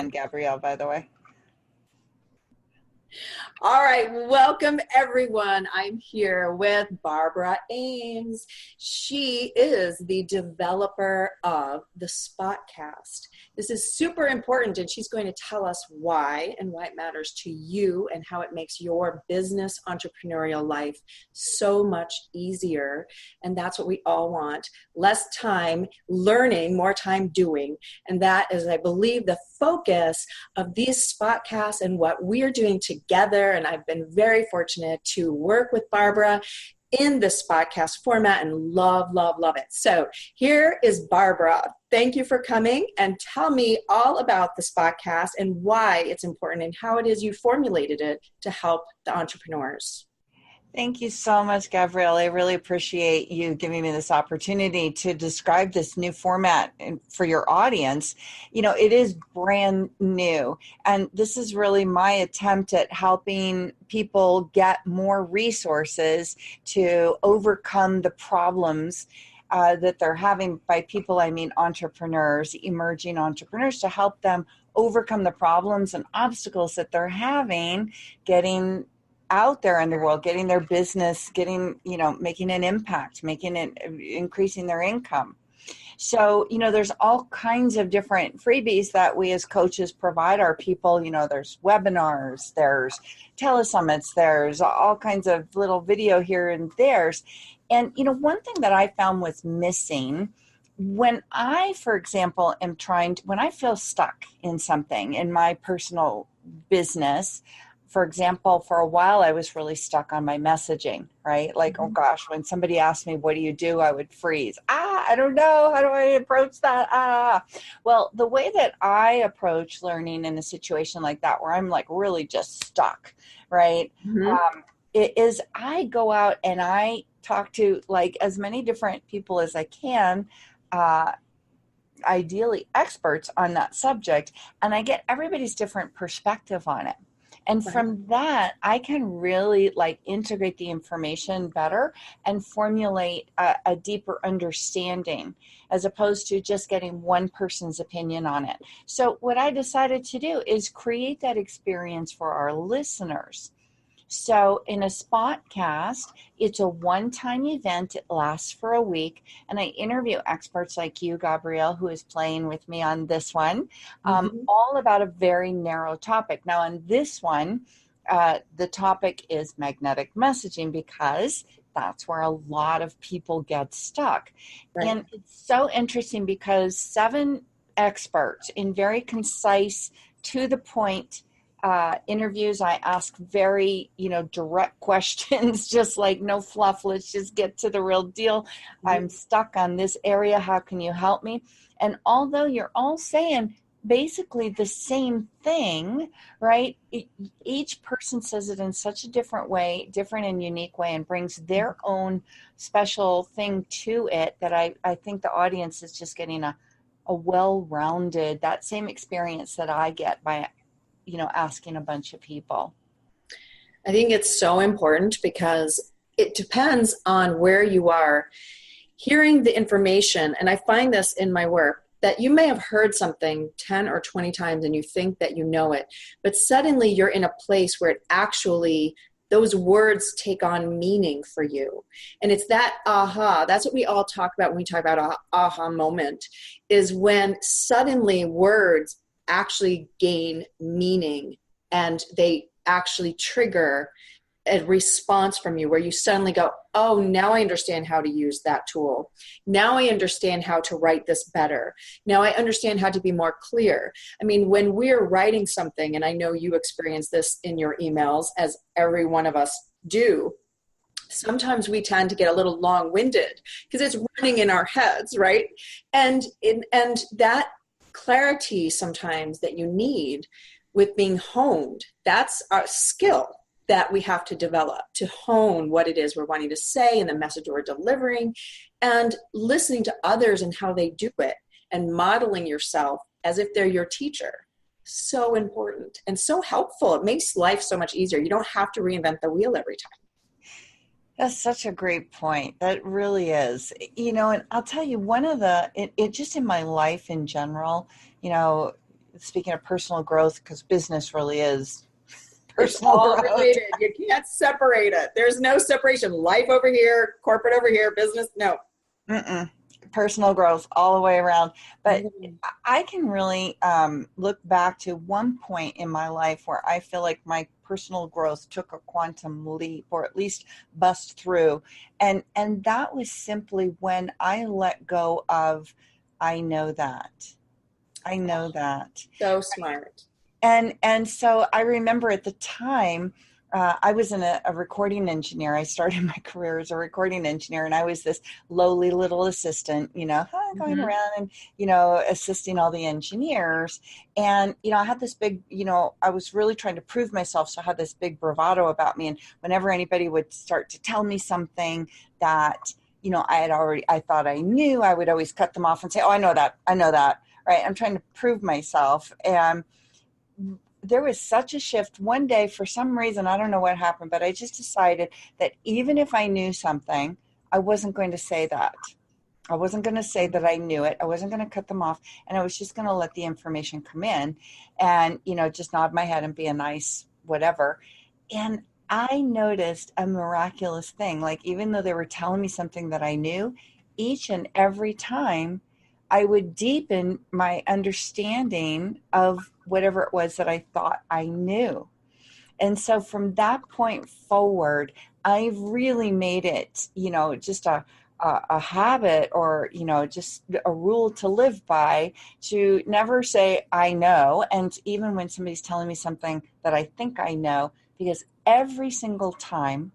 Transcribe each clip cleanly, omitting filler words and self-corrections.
and Gabrielle, by the way. All right, welcome everyone. I'm here with Barbara Ames. She is the developer of the Spotcast. This is super important, and she's going to tell us why and why it matters to you and how it makes your business entrepreneurial life so much easier. And that's what we all want. Less time learning, more time doing. And that is, I believe, the focus of these Spotcasts and what we're doing together. And I've been very fortunate to work with Barbara in the Spotcast format and love it. So here is Barbara. Thank you for coming, and tell me all about the Spotcast and why it's important and how it is you formulated it to help the entrepreneurs. Thank you so much, Gabrielle. I really appreciate you giving me this opportunity to describe this new format for your audience. You know, it is brand new, and this is really my attempt at helping people get more resources to overcome the problems that they're having. By people, I mean entrepreneurs, emerging entrepreneurs, to help them overcome the problems and obstacles that they're having getting out there in the world, getting their business, making an impact, increasing their income. So, there's all kinds of different freebies that we as coaches provide our people. There's webinars, there's telesummits, there's all kinds of little video here and there's. And, one thing that I found was missing when I, for example, when I feel stuck in something in my personal business. For example, for a while, I was really stuck on my messaging, right? Like, oh gosh, when somebody asked me, what do you do? I would freeze. I don't know. How do I approach that? Well, the way that I approach learning in a situation like that, where I'm like really just stuck, right? Is I go out and I talk to like as many different people as I can, ideally experts on that subject, and I get everybody's different perspective on it. And from that, I can really integrate the information better and formulate a deeper understanding as opposed to just getting one person's opinion on it. So what I decided to do is create that experience for our listeners. So in a Spotcast, it's a one-time event. It lasts for a week, and I interview experts like you, Gabrielle, who is playing with me on this one, all about a very narrow topic. Now, on this one, the topic is magnetic messaging, because that's where a lot of people get stuck. Right. And it's so interesting because 7 experts in very concise, to the point interviews. I ask very, direct questions, just like no fluff. Let's just get to the real deal. I'm stuck on this area. How can you help me? And although you're all saying basically the same thing, right? Each person says it in such a different way, different and unique way, and brings their own special thing to it that I think the audience is just getting a well-rounded, that same experience that I get by asking a bunch of people. I think it's so important because it depends on where you are hearing the information. And I find this in my work, that you may have heard something 10 or 20 times and you think that you know it, but suddenly you're in a place where it actually, those words take on meaning for you. And it's that aha, that's what we all talk about when we talk about an aha moment, is when suddenly words actually gain meaning and they actually trigger a response from you where you suddenly go, oh, now I understand how to use that tool. Now I understand how to write this better. Now I understand how to be more clear. I mean, when we're writing something, and I know you experience this in your emails, as every one of us do, sometimes we tend to get a little long-winded because it's running in our heads, right? And that clarity sometimes that you need with being honed, that's a skill that we have to develop to hone what it is we're wanting to say and the message we're delivering, and listening to others and how they do it and modeling yourself as if they're your teacher. So important and so helpful. It makes life so much easier. You don't have to reinvent the wheel every time. That's such a great point. That really is. And I'll tell you, one of it just in my life in general, speaking of personal growth, because business really is It's personal all growth. related. You can't separate it. There's no separation. Life over here, corporate over here, business, no. Mm-mm. Personal growth all the way around. But I can really look back to one point in my life where I feel like my personal growth took a quantum leap, or at least bust through. And that was simply when I let go of, I know that. I know that. So smart. And so I remember at the time, I was a recording engineer. I started my career as a recording engineer, and I was this lowly little assistant, going Mm-hmm. around and, assisting all the engineers. And, I had this big, I was really trying to prove myself. So I had this big bravado about me. And whenever anybody would start to tell me something that, I thought I knew, I would always cut them off and say, oh, I know that. Right. I'm trying to prove myself. And there was such a shift one day. For some reason, I don't know what happened, but I just decided that even if I knew something, I wasn't going to say that. I wasn't going to say that I knew it. I wasn't going to cut them off, and I was just going to let the information come in and, just nod my head and be a nice whatever. And I noticed a miraculous thing. Like, even though they were telling me something that I knew, each and every time I would deepen my understanding of whatever it was that I thought I knew. And so from that point forward, I've really made it, just a habit, or, just a rule to live by, to never say I know. And even when somebody's telling me something that I think I know, because every single time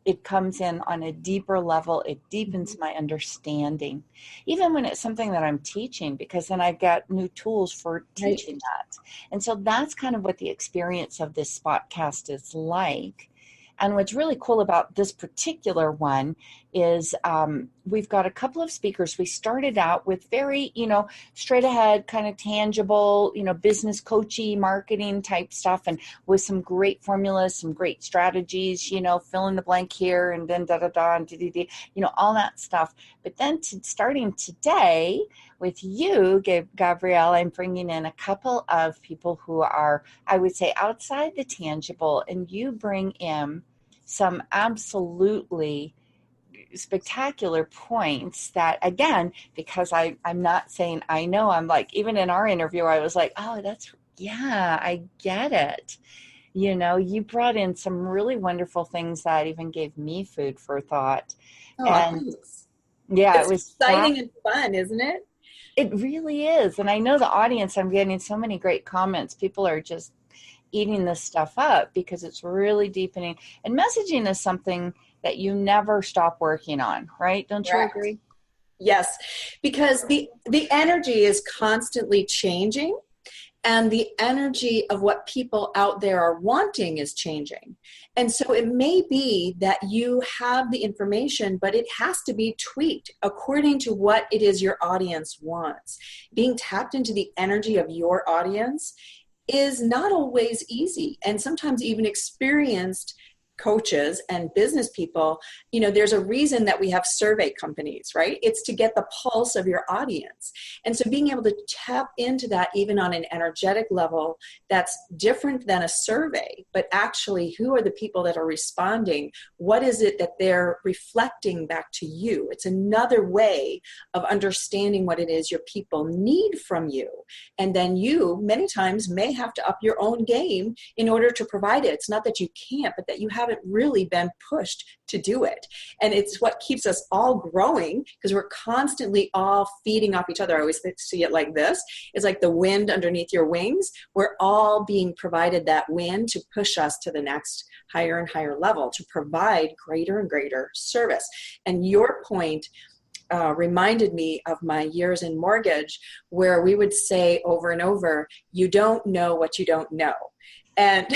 it comes in on a deeper level, it deepens my understanding, even when it's something that I'm teaching, because then I've got new tools for Right. teaching that. And so that's kind of what the experience of this spotcast is like. And what's really cool about this particular one is we've got a couple of speakers. We started out with very, straight ahead, kind of tangible, business coachy, marketing type stuff, and with some great formulas, some great strategies, fill in the blank here and then da da da and da da da, all that stuff. But then starting today with you, Gabrielle, I'm bringing in a couple of people who are, I would say, outside the tangible, and you bring in some absolutely spectacular points that, again, because I'm not saying I know, I'm like, even in our interview, I was like, oh, yeah, I get it. You brought in some really wonderful things that even gave me food for thought. Oh, And thanks. yeah, it It's was exciting and fun, isn't it? it really is. And I know the audience, I'm getting so many great comments. People are just eating this stuff up because it's really deepening. And messaging is something that you never stop working on, right? Don't you Correct. agree? Yes, because the energy is constantly changing, and the energy of what people out there are wanting is changing. And so it may be that you have the information, but it has to be tweaked according to what it is your audience wants. Being tapped into the energy of your audience is not always easy, and sometimes even experienced coaches and business people, there's a reason that we have survey companies, right? It's to get the pulse of your audience. And so being able to tap into that even on an energetic level, that's different than a survey, but actually who are the people that are responding? What is it that they're reflecting back to you? It's another way of understanding what it is your people need from you. And then you many times may have to up your own game in order to provide it. It's not that you can't, but that you haven't really been pushed to do it. And it's what keeps us all growing, because we're constantly all feeding off each other. I always see it like this. It's like the wind underneath your wings. We're all being provided that wind to push us to the next higher and higher level, to provide greater and greater service. And your point reminded me of my years in mortgage, where we would say over and over, you don't know what you don't know. And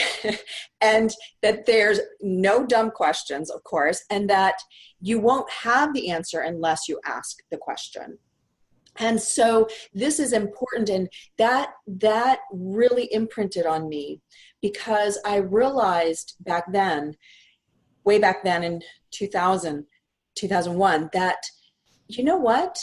and that there's no dumb questions, of course, and that you won't have the answer unless you ask the question. And so this is important, and that really imprinted on me, because I realized way back then in 2001, that, you know what?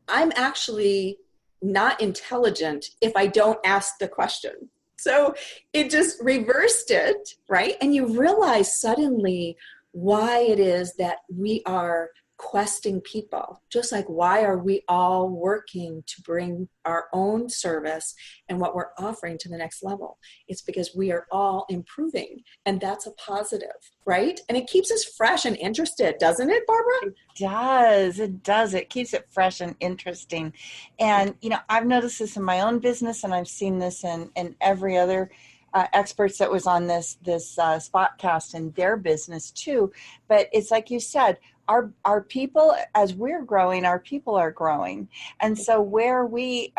I'm actually not intelligent if I don't ask the question. So it just reversed it, right? And you realize suddenly why it is that we are questing people, just like why are we all working to bring our own service and what we're offering to the next level. It's because we are all improving, and that's a positive, right? And it keeps us fresh and interested, doesn't it, Barbara? It does. It keeps it fresh and interesting. And I've noticed this in my own business, and I've seen this in every other experts that was on this spotcast in their business too. But it's like you said, our people, as we're growing, our people are growing. And so where we,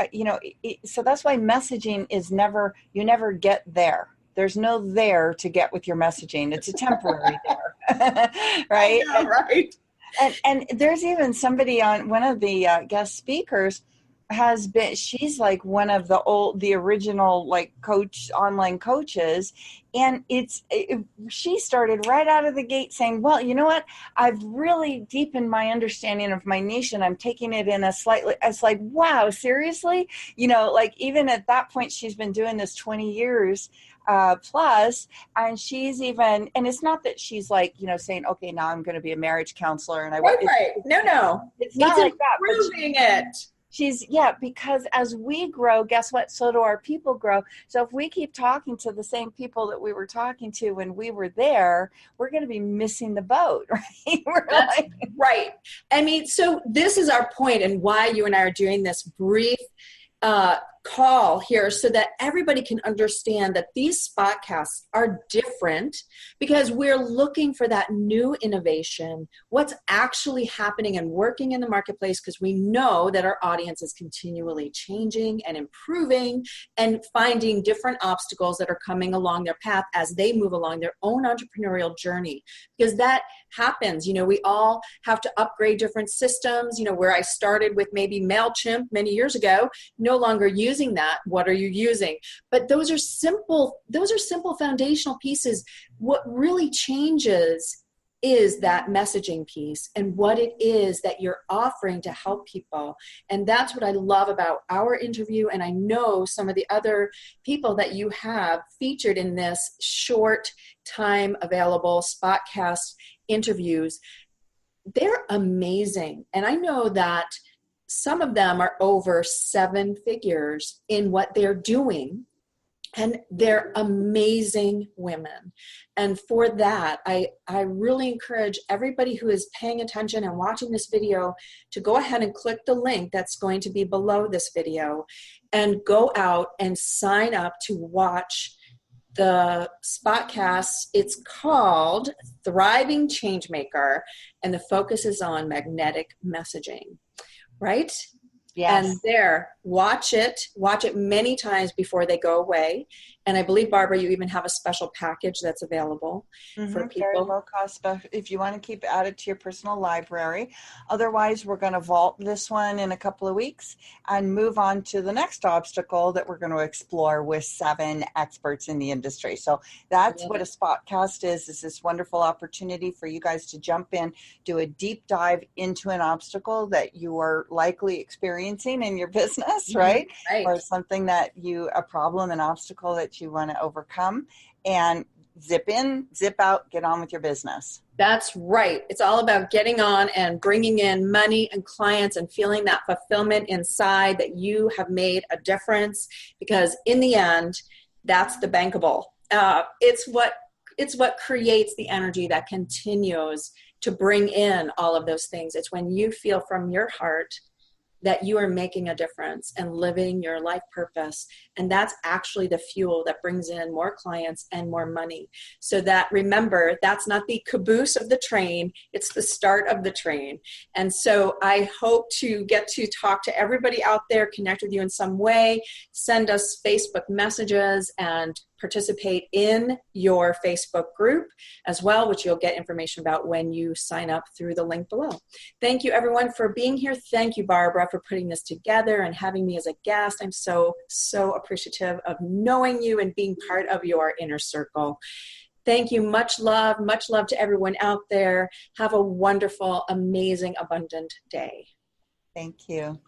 so that's why messaging is you never get there. There's no there to get with your messaging. It's a temporary there, right? I know, right? And there's even somebody on one of the guest speakers she's like one of the original like online coaches. And she started right out of the gate saying, well, you know what? I've really deepened my understanding of my niche, and I'm taking it in it's like, wow, seriously? Like even at that point, she's been doing this 20 years plus, and she's even, and it's not that she's like, saying, okay, now I'm going to be a marriage counselor. And right. No. It's not like that. Improving it. Because as we grow, guess what? So do our people grow. So if we keep talking to the same people that we were talking to when we were there, we're going to be missing the boat, right? Right. I mean, so this is our point and why you and I are doing this brief call here, so that everybody can understand that these spotcasts are different because we're looking for that new innovation, what's actually happening and working in the marketplace, because we know that our audience is continually changing and improving and finding different obstacles that are coming along their path as they move along their own entrepreneurial journey, because that happens. We all have to upgrade different systems. Where I started with maybe MailChimp many years ago, no longer using that. What are you using? But those are simple foundational pieces. What really changes is that messaging piece and what it is that you're offering to help people. And that's what I love about our interview. And I know some of the other people that you have featured in this short time available spotcast interviews, they're amazing. And I know that some of them are over 7 figures in what they're doing, and they're amazing women. And for that, I really encourage everybody who is paying attention and watching this video to go ahead and click the link that's going to be below this video and go out and sign up to watch the spotcast. It's called Thriving Changemaker, and the focus is on magnetic messaging. Right? Yes. And watch it many times before they go away. And I believe, Barbara, you even have a special package that's available for people. Very low cost stuff if you want to keep added to your personal library. Otherwise, we're going to vault this one in a couple of weeks and move on to the next obstacle that we're going to explore with 7 experts in the industry. So that's what a spotcast is this wonderful opportunity for you guys to jump in, do a deep dive into an obstacle that you are likely experiencing in your business, right? Or something a problem, an obstacle that you want to overcome, and zip in, zip out, get on with your business. That's right. It's all about getting on and bringing in money and clients and feeling that fulfillment inside that you have made a difference, because in the end, that's the bankable. It's what creates the energy that continues to bring in all of those things. It's when you feel from your heart that you are making a difference and living your life purpose. And that's actually the fuel that brings in more clients and more money. So that, remember, that's not the caboose of the train, it's the start of the train. And so I hope to get to talk to everybody out there, connect with you in some way, send us Facebook messages, and participate in your Facebook group as well, which you'll get information about when you sign up through the link below. Thank you, everyone, for being here. Thank you, Barbara, for putting this together and having me as a guest. I'm so appreciative of knowing you and being part of your inner circle. Thank you. Much love to everyone out there. Have a wonderful, amazing, abundant day. Thank you.